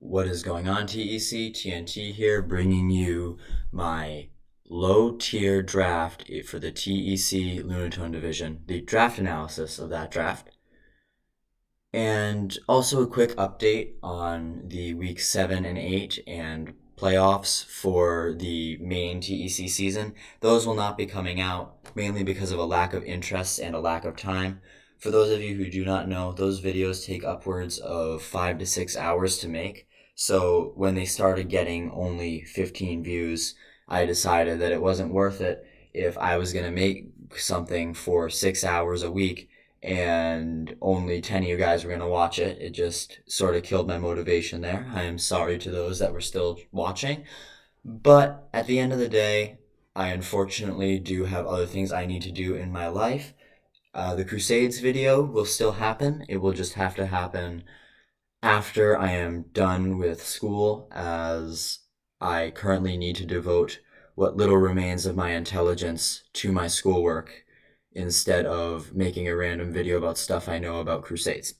What is going on, TEC? TNT here, bringing you my low tier draft for the TEC Lunatone division, the draft analysis of that draft, and also a quick update on the week 7 and 8 and playoffs for the main TEC season. Those will not be coming out mainly because of a lack of interest and a lack of time. For those of you who do not know, those videos take upwards of 5 to 6 hours to make. So when they started getting only 15 views, I decided that it wasn't worth it if I was going to make something for 6 hours a week and only 10 of you guys were going to watch it. It just sort of killed my motivation there. I am sorry to those that were still watching. But at the end of the day, I unfortunately do have other things I need to do in my life. The Crusades video will still happen. It will just have to happen after I am done with school, as I currently need to devote what little remains of my intelligence to my schoolwork instead of making a random video about stuff I know about Crusades.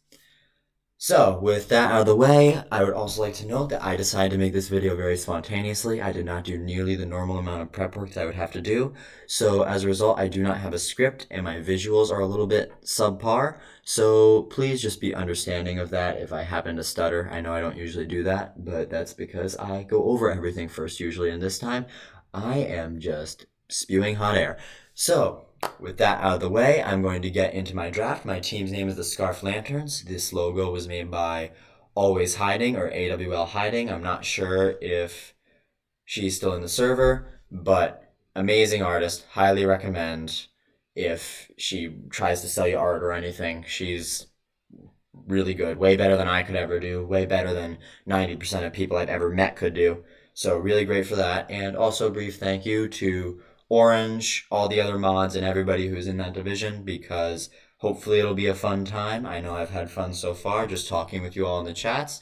So, with that out of the way, I would also like to note that I decided to make this video very spontaneously. I did not do nearly the normal amount of prep work that I would have to do. So, as a result, I do not have a script and my visuals are a little bit subpar. So, please just be understanding of that if I happen to stutter. I know I don't usually do that, but that's because I go over everything first usually, and this time I am just spewing hot air. So, with that out of the way, I'm going to get into my draft. My team's name is the Scarf Lanterns. This logo was made by Always Hiding, or AWL Hiding. I'm not sure if she's still in the server, but amazing artist. Highly recommend if she tries to sell you art or anything. She's really good. Way better than I could ever do. Way better than 90% of people I've ever met could do. So really great for that. And also a brief thank you to Orange, all the other mods, and everybody who's in that division, because hopefully it'll be a fun time. I know I've had fun so far just talking with you all in the chats.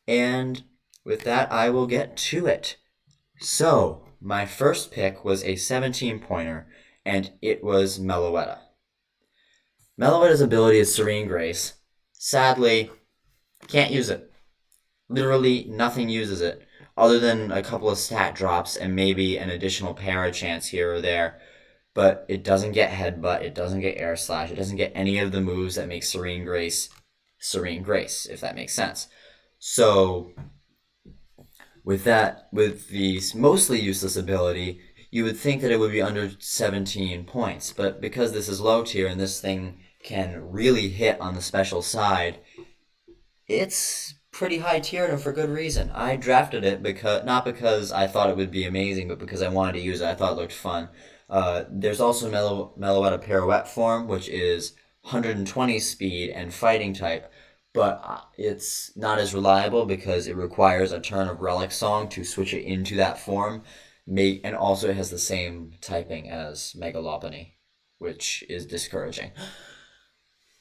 And with that, I will get to it. So, my first pick was a 17-pointer, and it was Meloetta. Meloetta's ability is Serene Grace. Sadly, can't use it. Literally nothing uses it, other than a couple of stat drops and maybe an additional para chance here or there. But it doesn't get Headbutt, it doesn't get Air Slash, it doesn't get any of the moves that make Serene Grace, if that makes sense. So, with the mostly useless ability, you would think that it would be under 17 points. But because this is low tier and this thing can really hit on the special side, it's pretty high tier and for good reason. I drafted it not because I thought it would be amazing, but because I wanted to use it. I thought it looked fun. There's also Meloetta Pirouette form, which is 120 speed and fighting type, but it's not as reliable because it requires a turn of Relic Song to switch it into that form. And also it has the same typing as Megalopony, which is discouraging.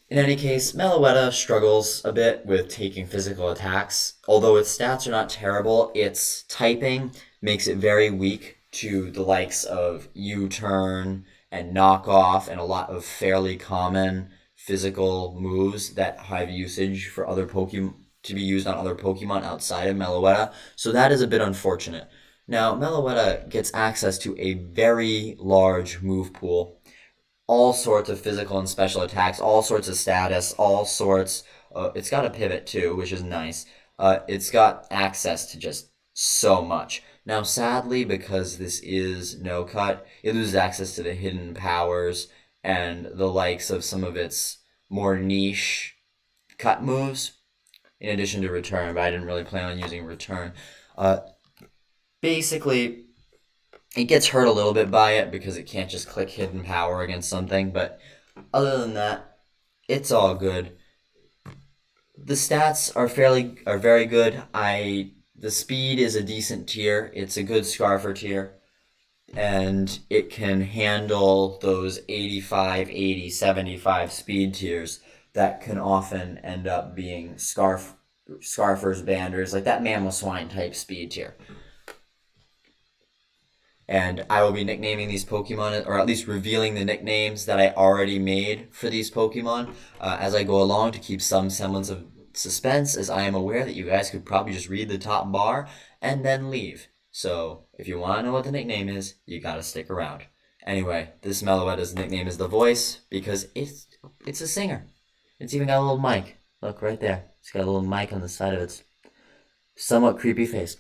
In any case, Meloetta struggles a bit with taking physical attacks. Although its stats are not terrible, its typing makes it very weak to the likes of U-turn and knockoff and a lot of fairly common physical moves that have usage for other Pokemon to be used on other Pokemon outside of Meloetta. So that is a bit unfortunate. Now, Meloetta gets access to a very large move pool, all sorts of physical and special attacks, all sorts of status, all sorts. It's got a pivot too, which is nice. It's got access to just so much. Now, sadly, because this is no cut, it loses access to the hidden powers and the likes of some of its more niche cut moves, in addition to return, but I didn't really plan on using return. Basically, it gets hurt a little bit by it because it can't just click hidden power against something, but other than that, it's all good. The stats are very good. The speed is a decent tier. It's a good Scarfer tier, and it can handle those 85, 80, 75 speed tiers that can often end up being Scarfers, Banders, like that Mamoswine type speed tier. And I will be nicknaming these Pokemon, or at least revealing the nicknames that I already made for these Pokemon as I go along to keep some semblance of suspense, as I am aware that you guys could probably just read the top bar and then leave. So if you want to know what the nickname is, you gotta stick around. Anyway, this Meloetta's nickname is The Voice because it's a singer. It's even got a little mic. Look, right there. It's got a little mic on the side of its somewhat creepy face.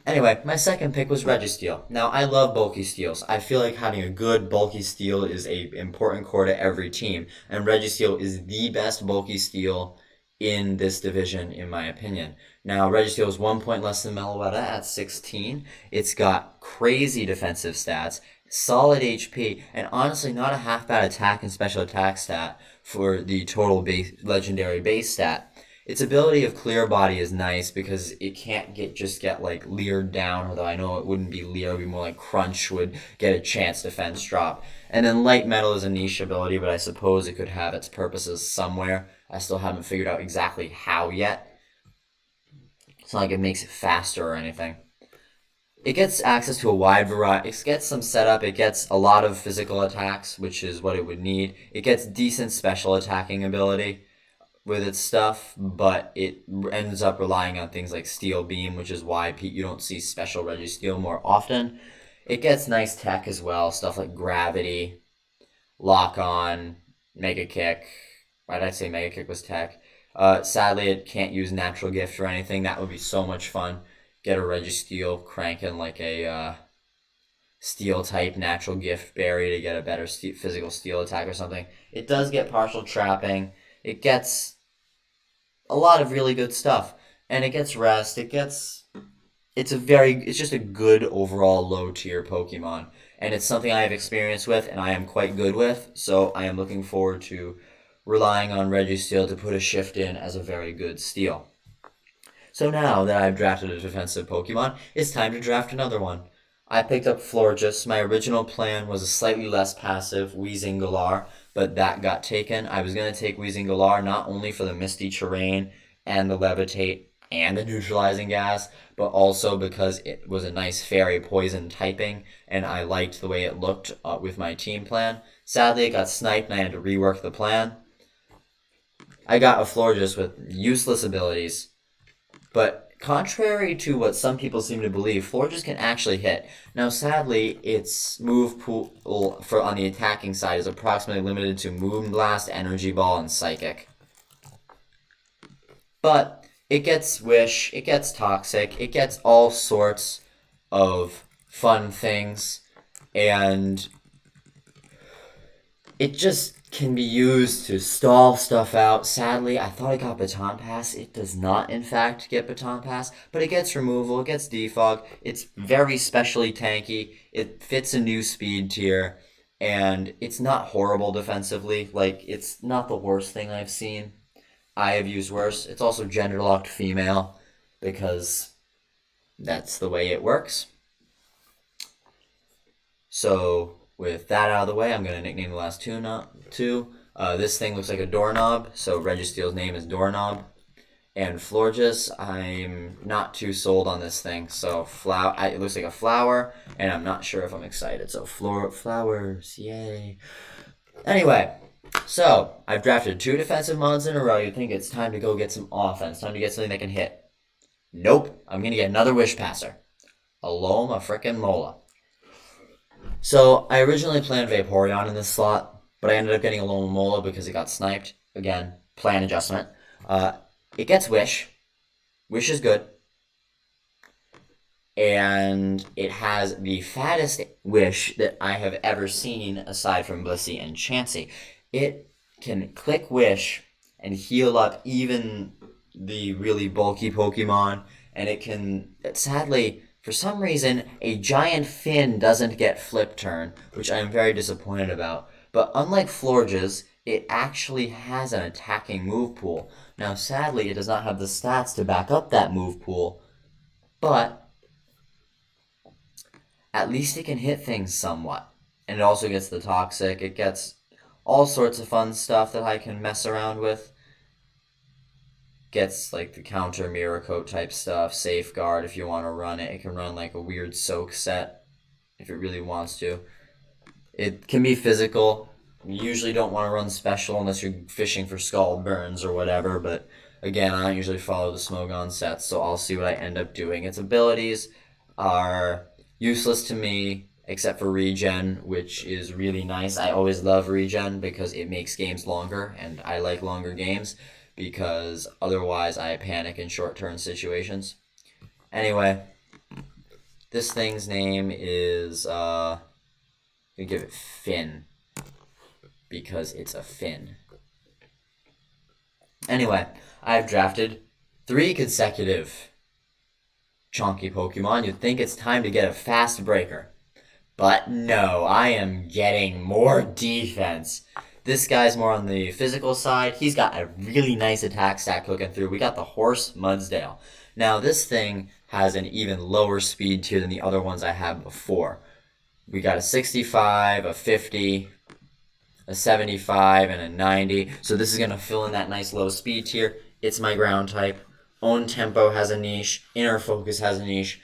Anyway, my second pick was Registeel. Now, I love bulky steals. I feel like having a good bulky steal is a important core to every team, and Registeel is the best bulky steal in this division, in my opinion. Now, Registeel is 1 point less than Meloetta at 16. It's got crazy defensive stats, solid HP, and honestly not a half bad attack and special attack stat for the total legendary base stat. Its ability of clear body is nice because it can't get like leered down, although I know it wouldn't be leer, it would be more like crunch would get a chance defense drop. And then light metal is a niche ability, but I suppose it could have its purposes somewhere. I still haven't figured out exactly how yet. It's not like it makes it faster or anything. It gets access to a wide variety. It gets some setup. It gets a lot of physical attacks, which is what it would need. It gets decent special attacking ability with its stuff, but it ends up relying on things like Steel Beam, which is why you don't see special Registeel more often. It gets nice tech as well, stuff like Gravity, Lock On, Mega Kick. Why did I say Mega Kick was tech? Sadly, it can't use Natural Gift or anything. That would be so much fun. Get a Registeel cranking like a Steel type Natural Gift berry to get a better physical Steel attack or something. It does get partial trapping. It gets a lot of really good stuff, and it gets rest. It's just a good overall low tier Pokemon, and it's something I have experience with and I am quite good with, so I am looking forward to relying on Registeel to put a shift in as a very good steal. So now that I've drafted a defensive Pokemon, it's time to draft another one. I picked up Florges. My original plan was a slightly less passive Weezing but that got taken. I was going to take Weezing not only for the Misty Terrain and the Levitate and the Neutralizing Gas, but also because it was a nice Fairy Poison typing, and I liked the way it looked with my team plan. Sadly, it got sniped, and I had to rework the plan. I got a Florges with useless abilities, but contrary to what some people seem to believe, Florges can actually hit. Now, sadly, its move pool on the attacking side is approximately limited to Moonblast, Energy Ball, and Psychic. But it gets Wish, it gets Toxic, it gets all sorts of fun things, and it just can be used to stall stuff out. Sadly, I thought it got Baton Pass. It does not, in fact, get Baton Pass, but it gets Removal, it gets Defog. It's very specially tanky. It fits a new speed tier, and it's not horrible defensively. Like, it's not the worst thing I've seen. I have used worse. It's also gender-locked female, because that's the way it works. So with that out of the way, I'm going to nickname the last two. This thing looks like a doorknob, so Registeel's name is Doorknob. And Florges, I'm not too sold on this thing. So it looks like a flower, and I'm not sure if I'm excited. So flowers, yay. Anyway, so I've drafted 2 defensive mods in a row. You'd think it's time to go get some offense, time to get something that can hit. Nope, I'm going to get another Wish Passer. Aloma frickin' Mola. So I originally planned Vaporeon in this slot, but I ended up getting Alomomola because it got sniped. Again, plan adjustment. It gets Wish. Wish is good. And it has the fattest Wish that I have ever seen aside from Blissey and Chansey. It can click Wish and heal up even the really bulky Pokemon, and it can, sadly, for some reason, a giant fin doesn't get Flip Turn, which I am very disappointed about. But unlike Florges, it actually has an attacking move pool. Now, sadly, it does not have the stats to back up that move pool, but at least it can hit things somewhat. And it also gets the Toxic. It gets all sorts of fun stuff that I can mess around with. Gets like the counter Mirror Coat type stuff, Safeguard if you want to run it. It can run like a weird Soak set if it really wants to. It can be physical. You usually don't want to run special unless you're fishing for Scald Burns or whatever, but Again, I don't usually follow the Smogon sets, so I'll see what I end up doing. Its abilities are useless to me, except for regen, which is really nice. I always love regen because it makes games longer, and I like longer games because otherwise I panic in short-term situations. Anyway, this thing's name is, I'm gonna give it Finn because it's a Finn. Anyway, I've drafted 3 consecutive chonky Pokemon. You'd think it's time to get a fast breaker. But no, I am getting more defense. This guy's more on the physical side. He's got a really nice attack stat clicking through. We got the horse Mudsdale. Now, this thing has an even lower speed tier than the other ones I had before. We got a 65, a 50, a 75, and a 90. So this is going to fill in that nice low speed tier. It's my ground type. Own Tempo has a niche. Inner Focus has a niche.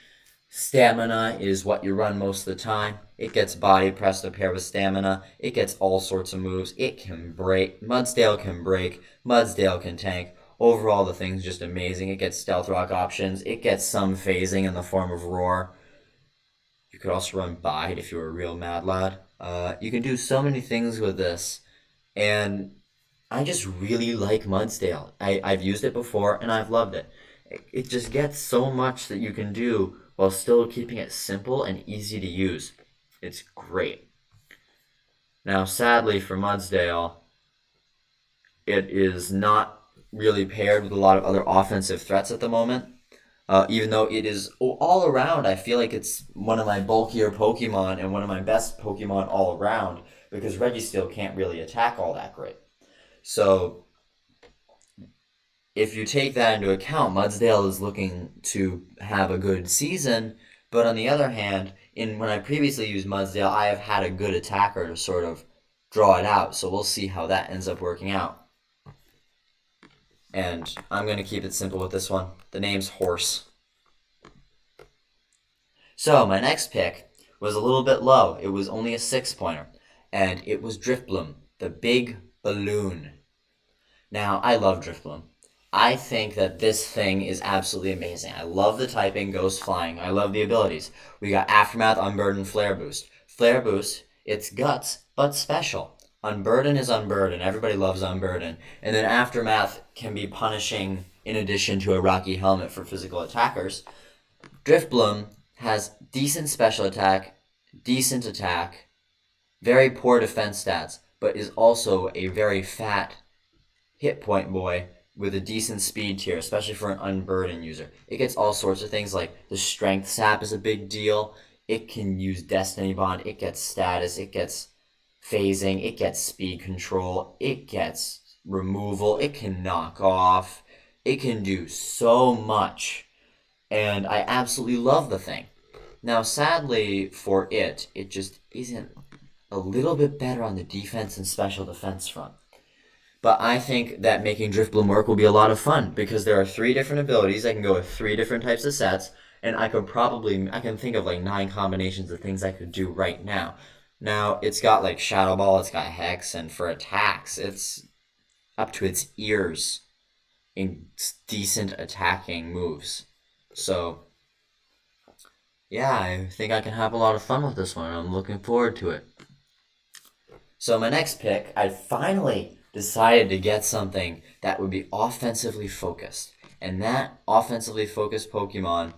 Stamina is what you run most of the time. It gets Body Press to pair with Stamina. It gets all sorts of moves. It can break. Mudsdale can break. Mudsdale can tank. Overall, the thing's just amazing. It gets Stealth Rock options. It gets some phasing in the form of Roar. You could also run Bide if you were a real mad lad. You can do so many things with this. And I just really like Mudsdale. I've used it before, and I've loved it. It just gets so much that you can do while still keeping it simple and easy to use. It's great. Now, sadly for Mudsdale, it is not really paired with a lot of other offensive threats at the moment. Even though it is all around, I feel like it's one of my bulkier Pokemon and one of my best Pokemon all around because Registeel can't really attack all that great. So, if you take that into account, Mudsdale is looking to have a good season, but on the other hand, when I previously used Mudsdale, I have had a good attacker to sort of draw it out, so we'll see how that ends up working out. And I'm going to keep it simple with this one. The name's Horse. So, my next pick was a little bit low. It was only a 6-pointer, and it was Drifbloom, the big balloon. Now, I love Drifbloom. I think that this thing is absolutely amazing. I love the typing, Ghost Flying. I love the abilities. We got Aftermath, Unburden, Flare Boost. Flare Boost, it's guts, but special. Unburden is Unburden. Everybody loves Unburden. And then Aftermath can be punishing in addition to a Rocky Helmet for physical attackers. Drifbloom has decent special attack, decent attack, very poor defense stats, but is also a very fat hit point boy with a decent speed tier, especially for an Unburden user. It gets all sorts of things like the Strength Sap is a big deal. It can use Destiny Bond. It gets status. It gets phasing. It gets speed control. It gets removal. It can knock off. It can do so much. And I absolutely love the thing. Now, sadly for it just isn't a little bit better on the defense and special defense front. But I think that making Drifbloom work will be a lot of fun because there are 3 different abilities. I can go with 3 different types of sets, and I can think of like 9 combinations of things I could do right now. Now, it's got like Shadow Ball, it's got Hex, and for attacks, it's up to its ears in decent attacking moves. So, yeah, I think I can have a lot of fun with this one. I'm looking forward to it. So my next pick, I finally decided to get something that would be offensively focused. And that offensively focused Pokemon,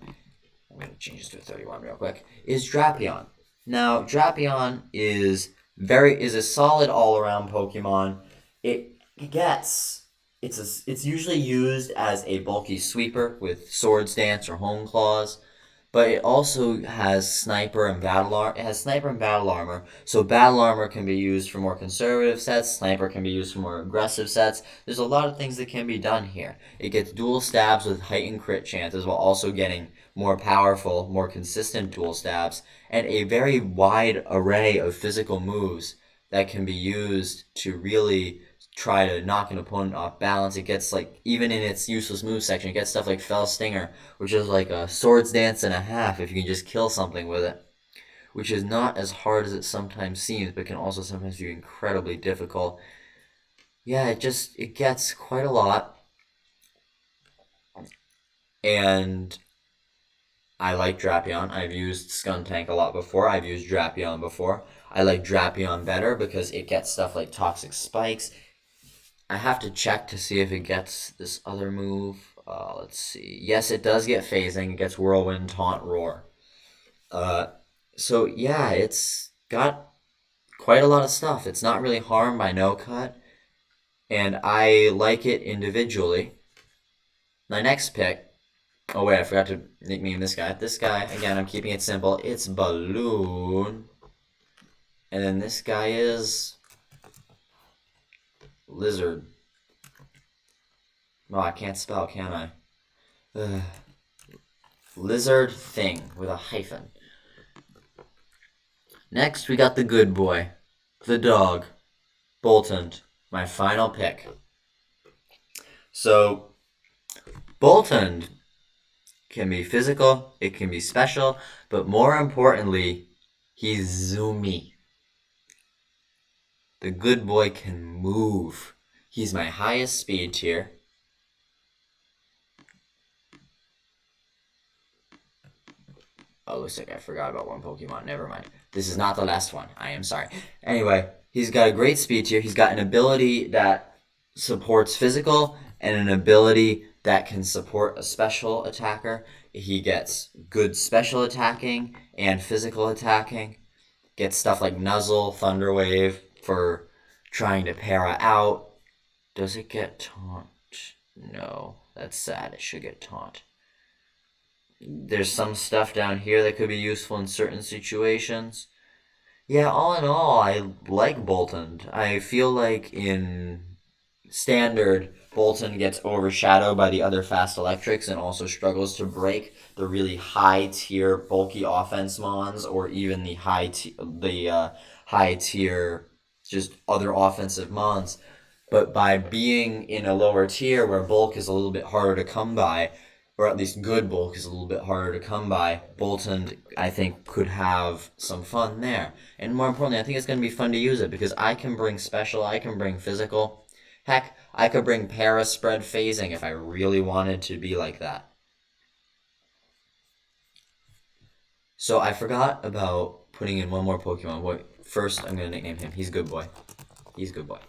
I'm going to change this to a 31 real quick, is Drapion. Now, Drapion is a solid all-around Pokemon. It's usually used as a bulky sweeper with Swords Dance or Hone Claws, but it also has Sniper and Battle Armor. It has Sniper and Battle Armor, so Battle Armor can be used for more conservative sets, Sniper can be used for more aggressive sets. There's a lot of things that can be done here. It gets dual stabs with heightened crit chances while also getting more powerful, more consistent dual stabs, and a very wide array of physical moves that can be used to really try to knock an opponent off balance. It gets like, even in its useless move section, it gets stuff like Fell Stinger, which is like a Swords Dance and a half if you can just kill something with it, which is not as hard as it sometimes seems, but can also sometimes be incredibly difficult. Yeah, it gets quite a lot. And I like Drapion. I've used Skuntank a lot before. I've used Drapion before. I like Drapion better because it gets stuff like Toxic Spikes. I have to check to see if it gets this other move. Let's see. Yes, it does get phasing. It gets Whirlwind, Taunt, Roar. So yeah, it's got quite a lot of stuff. It's not really harmed by no cut, and I like it individually. My next pick. Oh wait, I forgot to nickname this guy. This guy, again, I'm keeping it simple. It's Balloon. And then this guy is Lizard. Oh, I can't spell, can I? Lizard Thing with a hyphen. Next, we got the good boy. The dog. Bolton. My final pick. So, Bolton can be physical, it can be special, but more importantly, he's zoomy. The good boy can move. He's my highest speed tier. Oh, looks like I forgot about one Pokemon. Never mind. This is not the last one. I am sorry. Anyway, he's got a great speed tier. He's got an ability that supports physical and an ability that can support a special attacker. He gets good special attacking and physical attacking. Gets stuff like Nuzzle, Thunder Wave for trying to para out. Does it get Taunt? No, that's sad. It should get Taunt. There's some stuff down here that could be useful in certain situations. Yeah, all in all, I like Bolton. I feel like in Standard, Bolton gets overshadowed by the other fast electrics and also struggles to break the really high tier bulky offense mons or even the high tier just other offensive mons. But by being in a lower tier where bulk is a little bit harder to come by, or at least good bulk is a little bit harder to come by, Bolton, I think, could have some fun there. And more importantly, I think it's going to be fun to use it because I can bring special, I can bring physical. Heck, I could bring para-spread phasing if I really wanted to be like that. So I forgot about putting in one more Pokemon. First, I'm going to nickname him. He's Good Boy. He's Good Boy.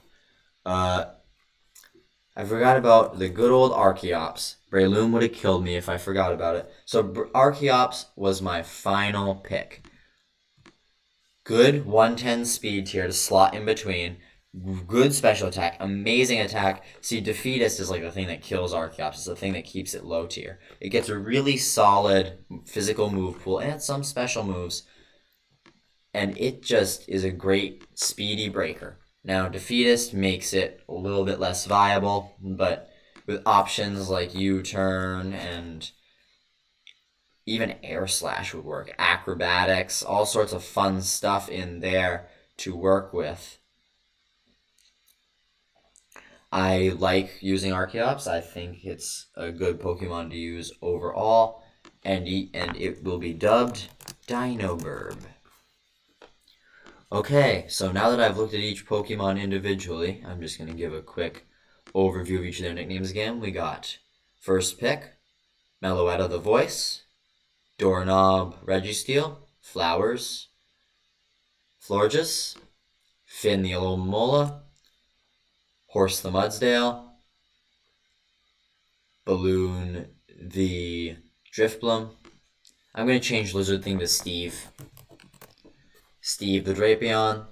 I forgot about the good old Archeops. Breloom would have killed me if I forgot about it. So Archeops was my final pick. Good 110 speed tier to slot in between. Good special attack. Amazing attack. See, Defeatist is like the thing that kills Archeops. It's the thing that keeps it low tier. It gets a really solid physical move pool and some special moves. And it just is a great speedy breaker. Now, Defeatist makes it a little bit less viable, but with options like U-turn and even Air Slash would work. Acrobatics, all sorts of fun stuff in there to work with. I like using Archeops. I think it's a good Pokemon to use overall, and it will be dubbed Dinoburb. Okay, so now that I've looked at each Pokemon individually, I'm just going to give a quick overview of each of their nicknames again. We got first pick, Meloetta the Voice, Doorknob Registeel, Flowers, Florges, Finn the Alomomola, Horse the Mudsdale, Balloon the Drifbloom. I'm going to change Lizard Thing to Steve. Steve the Drapion,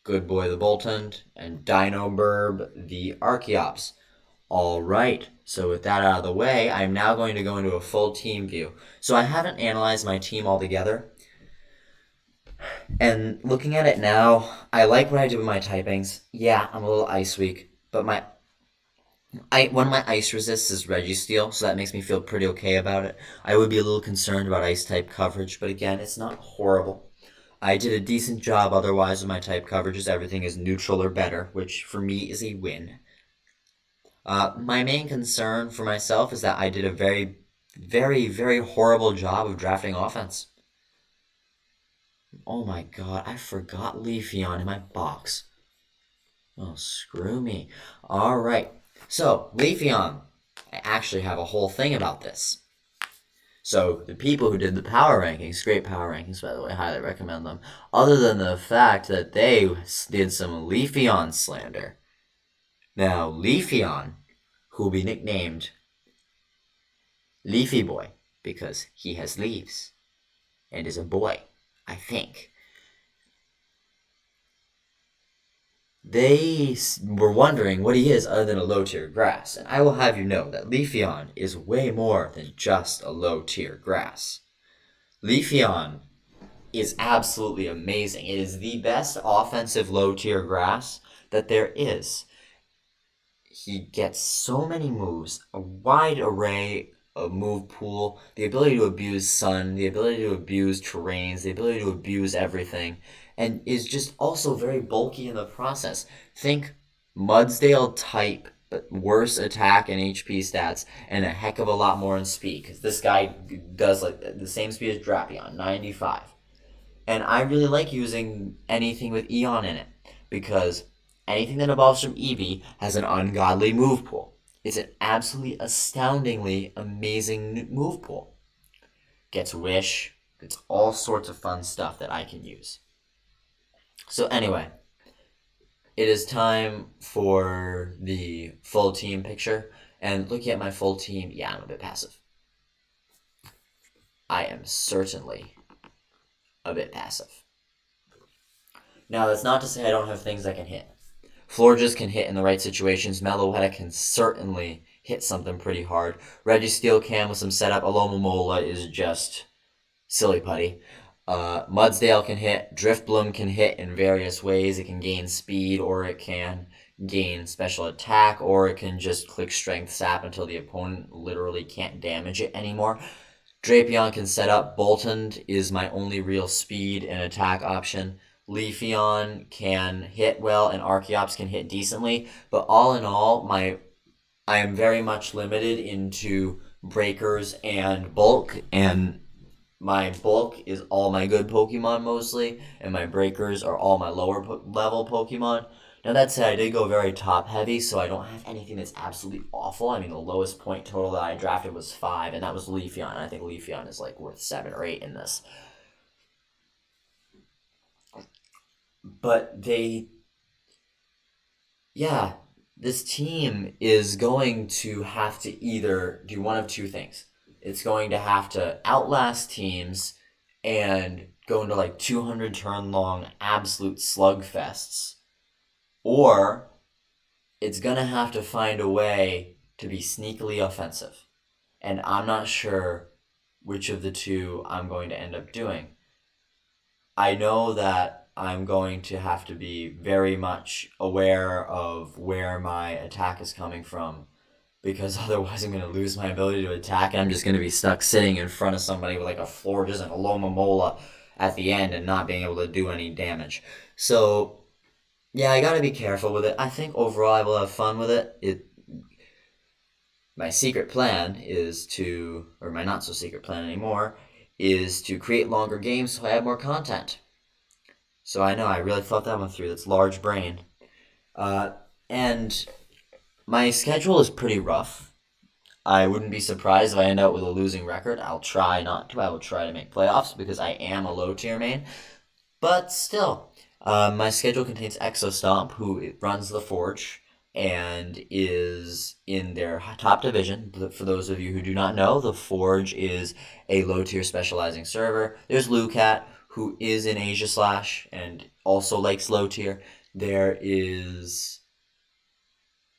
Good Boy the Bolton, and Dinoburb the Archeops. Alright, so with that out of the way, I'm now going to go into a full team view. So I haven't analyzed my team altogether. And looking at it now, I like what I did with my typings. Yeah, I'm a little ice weak, but one of my ice resists is Registeel, so that makes me feel pretty okay about it. I would be a little concerned about ice type coverage, but again, it's not horrible. I did a decent job otherwise with my type coverages. Everything is neutral or better, which for me is a win. My main concern for myself is that I did a very, very, very horrible job of drafting offense. Oh my god, I forgot Leafeon in my box. Oh, screw me. Alright, so Leafeon. I actually have a whole thing about this. So the people who did the power rankings, great power rankings by the way, highly recommend them, other than the fact that they did some Leafeon slander. Now, Leafeon, who will be nicknamed Leafy Boy, because he has leaves, and is a boy, I think. They were wondering what he is other than a low-tier grass, and I will have you know that Leafeon is way more than just a low-tier grass. Leafeon is absolutely amazing. It is the best offensive low-tier grass that there is. He gets so many moves, a wide array of move pool, the ability to abuse sun, the ability to abuse terrains, the ability to abuse everything, and is just also very bulky in the process. Think Mudsdale type, but worse attack and HP stats, and a heck of a lot more in speed, because this guy does like the same speed as Drapion, 95. And I really like using anything with Eon in it, because anything that evolves from Eevee has an ungodly move pool. It's an absolutely astoundingly amazing move pool. Gets Wish, gets all sorts of fun stuff that I can use. So anyway, it is time for the full team picture. And looking at my full team, yeah, I'm a bit passive. I am certainly a bit passive. Now, that's not to say I don't have things I can hit. Florges can hit in the right situations. Meloetta can certainly hit something pretty hard. Registeel can with some setup. Alomomola is just silly putty. Mudsdale can hit. Driftbloom can hit in various ways. It can gain speed, or it can gain special attack, or it can just click strength sap until the opponent literally can't damage it anymore. Drapion can set up. Boltund is my only real speed and attack option. Leafeon can hit well, and Archeops can hit decently. But all in all, I am very much limited into breakers and bulk, and my bulk is all my good Pokemon mostly, and my breakers are all my lower level Pokemon. Now that said, I did go very top heavy, so I don't have anything that's absolutely awful. I mean, the lowest point total that I drafted was 5, and that was Leafeon. I think Leafeon is like worth 7 or 8 in this. But this team is going to have to either do one of two things. It's going to have to outlast teams and go into like 200 turn long absolute slugfests, or it's going to have to find a way to be sneakily offensive. And I'm not sure which of the two I'm going to end up doing. I know that I'm going to have to be very much aware of where my attack is coming from, because otherwise I'm going to lose my ability to attack, and I'm just going to be stuck sitting in front of somebody with like a Florges and a Lomomola at the end and not being able to do any damage. So, yeah, I got to be careful with it. I think overall I will have fun with it. My secret plan is to, or my not so secret plan anymore, is to create longer games so I have more content. So I know I really thought that one through. That's large brain. And my schedule is pretty rough. I wouldn't be surprised if I end up with a losing record. I'll try not to. I will try to make playoffs because I am a low tier main. But still, my schedule contains Exostomp, who runs the Forge and is in their top division. For those of you who do not know, the Forge is a low tier specializing server. There's Lucat, who is in Asia Slash and also likes low tier. There is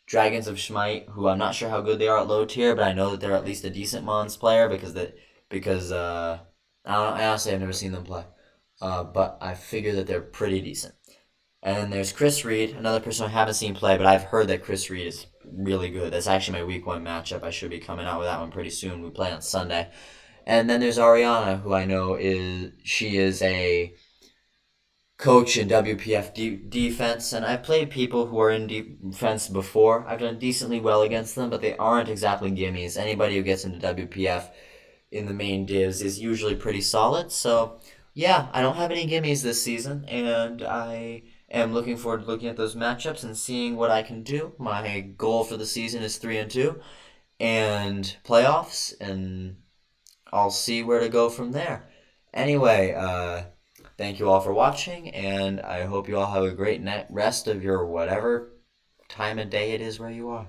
Dragons of Schmite, who I'm not sure how good they are at low tier, but I know that they're at least a decent Mons player because I honestly have never seen them play. But I figure that they're pretty decent. And then there's Chris Reed, another person I haven't seen play, but I've heard that Chris Reed is really good. That's actually my week 1 matchup. I should be coming out with that one pretty soon. We play on Sunday. And then there's Ariana, who I know is a coach in WPF defense, and I've played people who are in defense before. I've done decently well against them, but they aren't exactly gimmies. Anybody who gets into WPF in the main divs is usually pretty solid. So, yeah, I don't have any gimmies this season, and I am looking forward to looking at those matchups and seeing what I can do. My goal for the season is 3-2. and playoffs, and I'll see where to go from there. Anyway, thank you all for watching, and I hope you all have a great rest of your whatever time of day it is where you are.